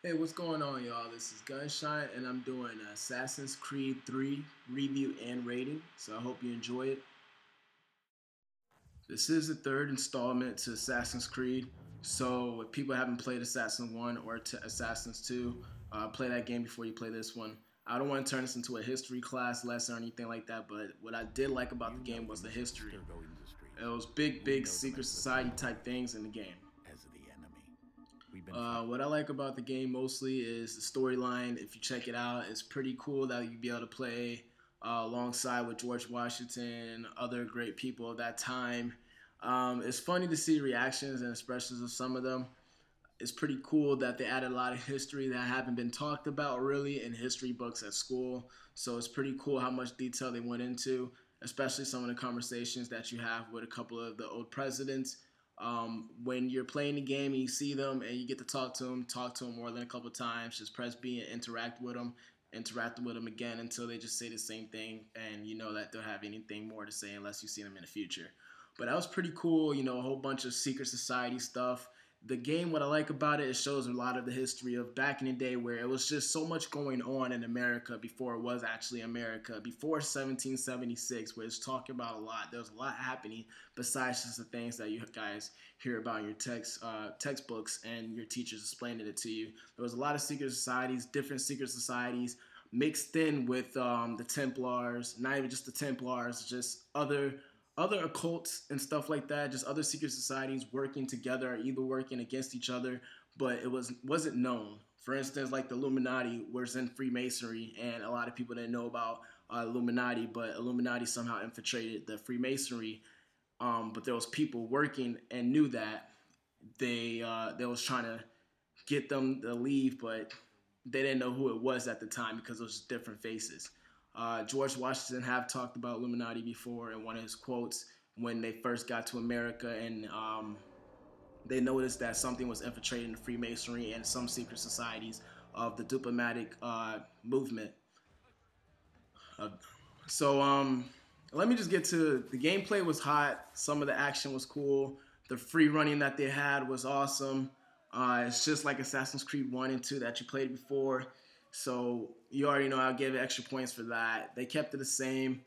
Hey, what's going on, y'all? This is Gunshine, and I'm doing Assassin's Creed 3 review and rating, so I hope you enjoy it. This is the third installment to Assassin's Creed, so if people haven't played Assassin 1 or Assassin's 2, play that game before you play this one. I don't want to turn this into a history class lesson or anything like that, but what I did like about the game was the history. It was big secret society type things in the game. What I like about the game mostly is the storyline. If you check it out, it's pretty cool that you'd be able to play alongside with George Washington, other great people of that time. It's funny to see reactions and expressions of some of them. It's pretty cool that they added a lot of history that haven't been talked about really in history books at school. So it's pretty cool how much detail they went into, especially some of the conversations that you have with a couple of the old presidents. When you're playing the game and you see them and you get to talk to them more than a couple of times, just press B and interact with them again until they just say the same thing, and you know that they'll have anything more to say unless you see them in the future. But that was pretty cool, a whole bunch of secret society stuff. The game, what I like about it, it shows a lot of the history of back in the day where it was just so much going on in America before it was actually America, before 1776, where it's talking about a lot. There was a lot happening besides just the things that you guys hear about in your textbooks and your teachers explaining it to you. There was a lot of secret societies, different secret societies, mixed in with the Templars, not even just the Templars, just other occults and stuff like that, just other secret societies working together, either working against each other, but wasn't known. For instance, like the Illuminati was in Freemasonry, and a lot of people didn't know about Illuminati, but Illuminati somehow infiltrated the Freemasonry. But there was people working and knew that they was trying to get them to leave, but they didn't know who it was at the time because it was just different faces. George Washington have talked about Illuminati before in one of his quotes when they first got to America, and they noticed that something was infiltrating the Freemasonry and some secret societies of the diplomatic movement. Uh, so let me just get to the gameplay was hot. Some of the action was cool. The free running that they had was awesome. It's just like Assassin's Creed 1 and 2 that you played before. So you already know I'll give it extra points for that. They kept it the same.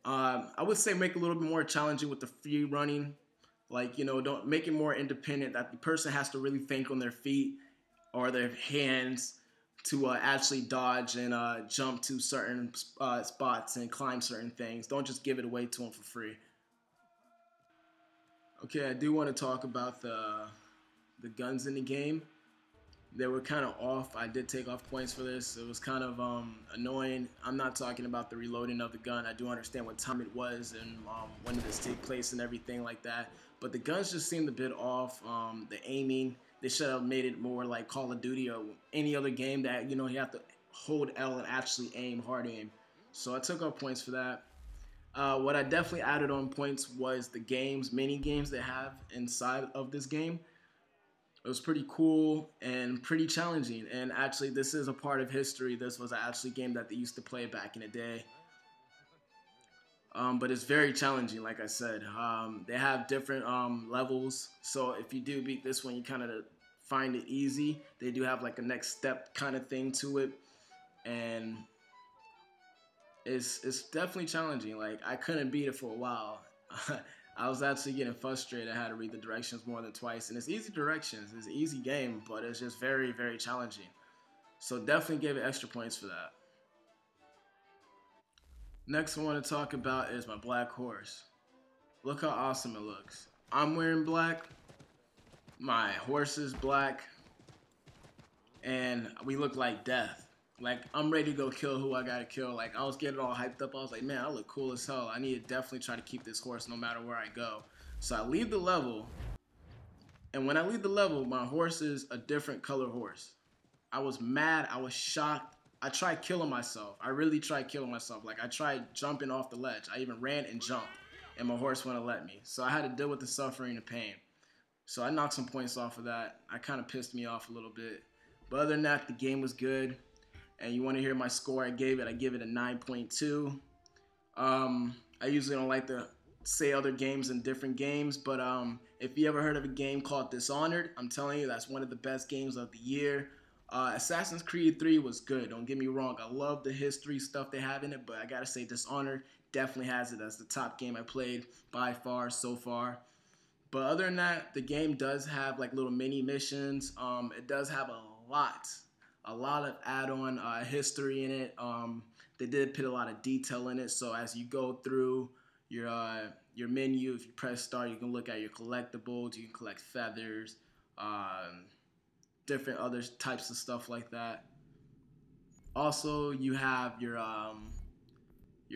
I would say make it a little bit more challenging with the free running. Like, don't make it more independent that the person has to really think on their feet or their hands to actually dodge and jump to certain spots and climb certain things. Don't just give it away to them for free. Okay, I do want to talk about the guns in the game. They were kind of off. I did take off points for this. It was kind of annoying. I'm not talking about the reloading of the gun. I do understand what time it was and when did this take place and everything like that. But the guns just seemed a bit off. The aiming, they should have made it more like Call of Duty or any other game that you have to hold L and actually aim, hard aim. So I took off points for that. What I definitely added on points was the mini games they have inside of this game. It was pretty cool and pretty challenging. And actually, this is a part of history. This was actually a game that they used to play back in the day. But it's very challenging, like I said. They have different levels. So if you do beat this one, you kind of find it easy. They do have like a next step kind of thing to it. And it's definitely challenging. Like I couldn't beat it for a while. I was actually getting frustrated. I had to read the directions more than twice, and it's easy directions. It's an easy game, but it's just very challenging. So definitely gave it extra points for that. Next, I want to talk about is my black horse. Look how awesome it looks. I'm wearing black. My horse is black, and we look like death. Like I'm ready to go kill who I gotta kill. Like I was getting all hyped up. I was like, man, I look cool as hell. I need to definitely try to keep this horse no matter where I go. So I leave the level, and when I leave the level, my horse is a different color horse. I was mad. I was shocked. I tried killing myself. I really tried killing myself. Like I tried jumping off the ledge. I even ran and jumped, and my horse wouldn't let me. So I had to deal with the suffering and pain. So I knocked some points off of that. I kind of pissed me off a little bit. But other than that, the game was good. And you want to hear my score? I give it a 9.2. I usually don't like to say other games in different games, but if you ever heard of a game called Dishonored, I'm telling you that's one of the best games of the year. Assassin's Creed 3 was good. Don't get me wrong. I love the history stuff they have in it, but I gotta say, Dishonored definitely has it as the top game I played by far so far. But other than that, the game does have like little mini missions. It does have a lot of add-on history in it. They did put a lot of detail in it. So as you go through your menu, if you press start, you can look at your collectibles. You can collect feathers, different other types of stuff like that. Also, you have your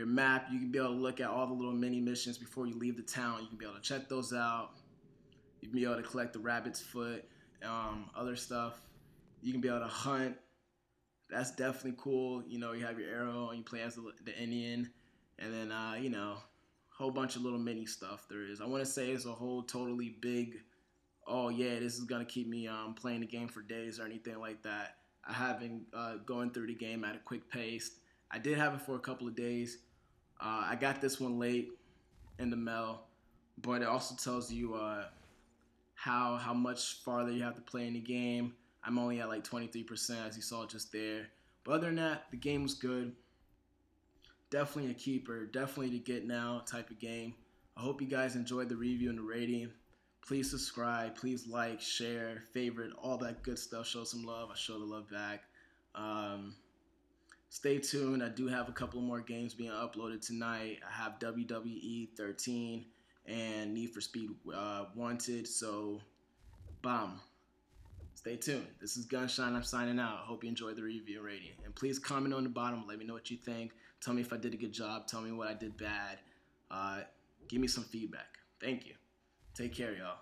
map. You can be able to look at all the little mini missions before you leave the town. You can be able to check those out. You can be able to collect the rabbit's foot, other stuff. You can be able to hunt. That's definitely cool. You know, you have your arrow and you play as the Indian, and then a whole bunch of little mini stuff there is. I want to say it's a whole totally big. Oh yeah, this is gonna keep me playing the game for days or anything like that. I haven't going through the game at a quick pace. I did have it for a couple of days. I got this one late in the mail, but it also tells you how much farther you have to play in the game. I'm only at like 23%, as you saw just there. But other than that, the game was good. Definitely a keeper. Definitely to get now type of game. I hope you guys enjoyed the review and the rating. Please subscribe. Please like, share, favorite, all that good stuff. Show some love. I show the love back. Stay tuned. I do have a couple more games being uploaded tonight. I have WWE 13 and Need for Speed Wanted. So, bomb. Stay tuned. This is Gunshine. I'm signing out. I hope you enjoyed the review and rating. And please comment on the bottom. Let me know what you think. Tell me if I did a good job. Tell me what I did bad. Give me some feedback. Thank you. Take care, y'all.